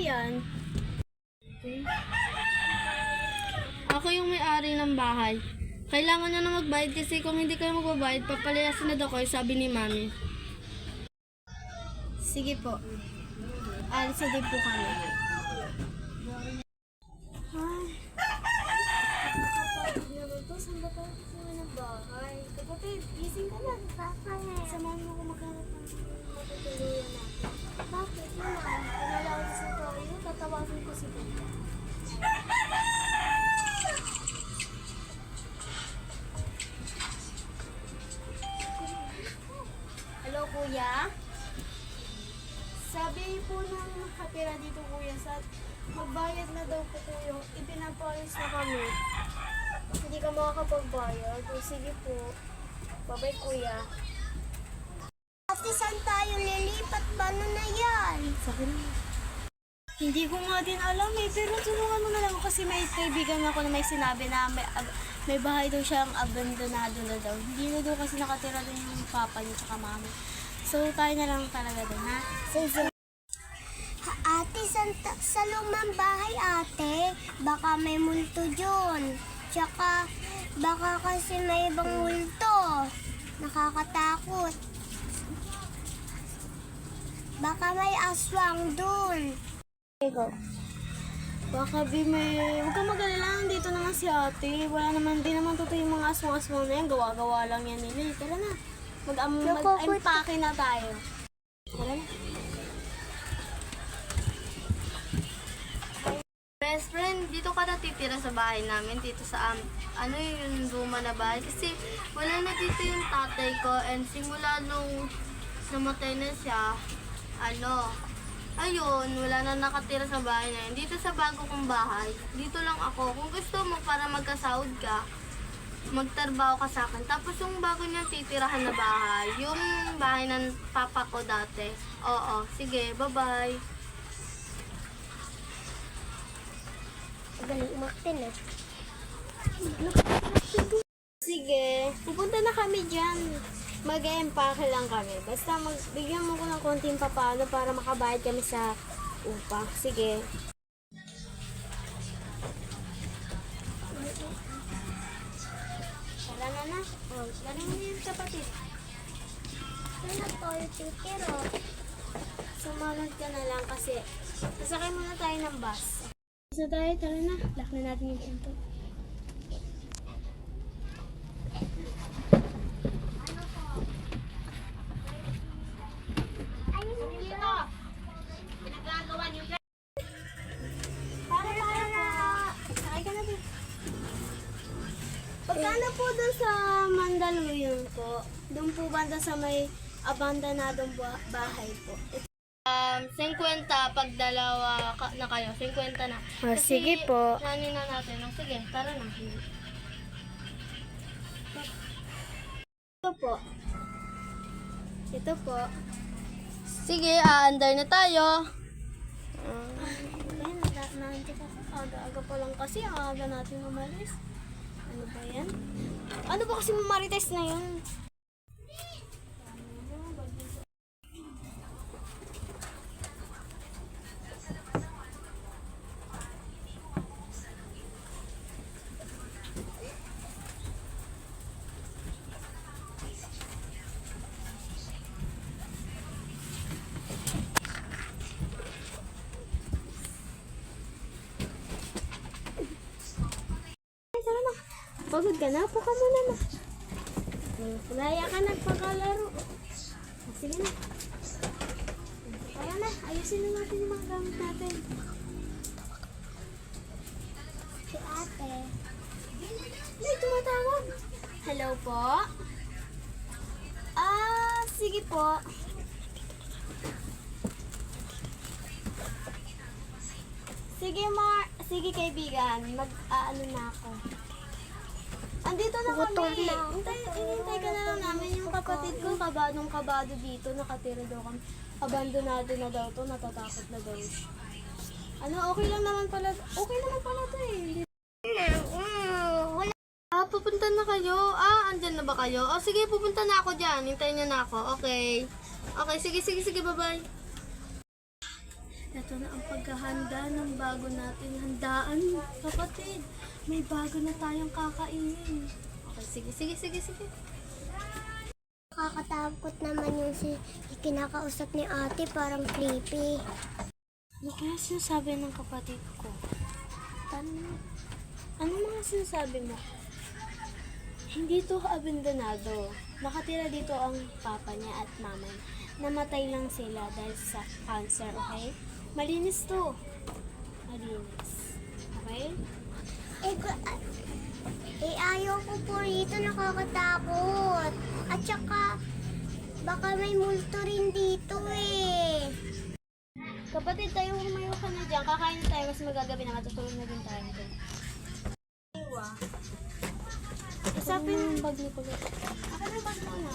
yan. Okay. Ako yung may-ari ng bahay. Kailangan nyo na magbayad kasi kung hindi kayo magbabayad, papalayasin na daw kayo, sabi ni Mami. Sige po. Alis na din po kami. Ay. Saan ba tayo kukuha ng bahay? Kapatid, gising ka na. Samahan mo ko maghanap ng matutuluyan natin. Bakit naman? Pinalawin sa tayo, tatawagin ko si Kuya. Hello, Kuya? Sabi po ng nakatira dito, Kuya, sa magbayad na daw po, Kuya. Ipinapaayos na kami. Hindi ka makakapagbayad. O sige po. Bye-bye, Kuya. Ate, saan tayo lilipat? Paano na yan? Sabi na. Hindi ko nga din alam eh. Pero tulungan mo na lang kasi may kaibigan ako na may sinabi na may bahay daw siyang abandonado na daw. Hindi na daw kasi nakatira doon yung papa niya tsaka mami. So tayo na lang talaga doon, ha? Ate, sa lumang bahay, ate. Baka may multo dyan. Tsaka, baka kasi may ibang multo. Nakakatakot. Baka may aswang dun. Go. Baka huwag kang mag-alala, dito naman si ate. Wala naman, di naman totoo yung mga aswang-aswang na yan. Gawa-gawa lang yan nila. Tara na. Mag-empake na tayo. Tara na. Best friend, dito ka natitira sa bahay namin, dito sa ano yung luma na bahay. Kasi wala na dito yung tatay ko and simula nung namatay na siya, ayun, wala na nakatira sa bahay na yun. Dito sa bago kong bahay, dito lang ako. Kung gusto mo para magkasahod ka, magtrabaho ka sa akin. Tapos yung bago niyang titirahan na bahay, yung bahay ng papa ko dati. Oo, sige, bye-bye. Galing umaktin eh. Sige, pupunta na kami dyan. Mag-empake lang kami. Basta bigyan mo ko ng konting papano para makabayad kami sa upa. Sige. Tara na. Oh, laro mo yung kapatid. Kaya tayo titiro. Sumunod ka na lang kasi sasakay muna tayo ng bus. Isa tayo, tara na. Lock na natin yung pinto. Pagkano po doon sa Mandaluyong po? Doon po banda sa may abandonadong bahay po. 50 pag dalawa na kayo. 50 na. Sige po. Nanin na natin. Sige, tara na. Ito po. Ito po. Sige, aandar na tayo. Ayan, naantik ako. Aga-aga pa lang kasi. Aga natin umalis. Ano ba yan? Ano ba kasi marites na yun? Pagod ka na? Upo ka muna na. Kulaya ka nagpakalaro. Sige na. Tara na. Ayusin na natin yung mga gamit natin. Si ate. May tumatawag. Hello po? Sige po. Sige kaibigan. Ano na ako. Andito na kami. Hintay ka na lang namin. Yung kapatid ko, kabado dito. Nakatira daw kami. Abandonado na daw to. Natatakot na daw siya. Okay lang naman pala. Okay naman pala to eh. Pupunta na kayo? Andyan na ba kayo? Sige, pupunta na ako dyan. Hintayin niyo na ako. Okay. Okay, sige, bye-bye. Ito na ang paghahanda ng bago nating handaan, kapatid. May bago na tayong kakainin. Okay, sige. Nakakatakot naman yung kinakausap ni ate, parang creepy. Ano kaya sinasabi ng kapatid ko? Ano mga sinasabi mo? Hindi to abandonado. Nakatira dito ang papa niya at mama niya. Namatay lang sila dahil sa cancer, okay? Malinis to. Malinis. Okay? Ayaw ko po rito, nakakatakot. At saka, baka may multo rin dito eh. Kapatid, tayo umayo ka na dyan. Kakain tayo kasi magagabi na matutulog na din tayo dyan. Isapin mo yung bag ni Kuya. Ako na yung bag mo na.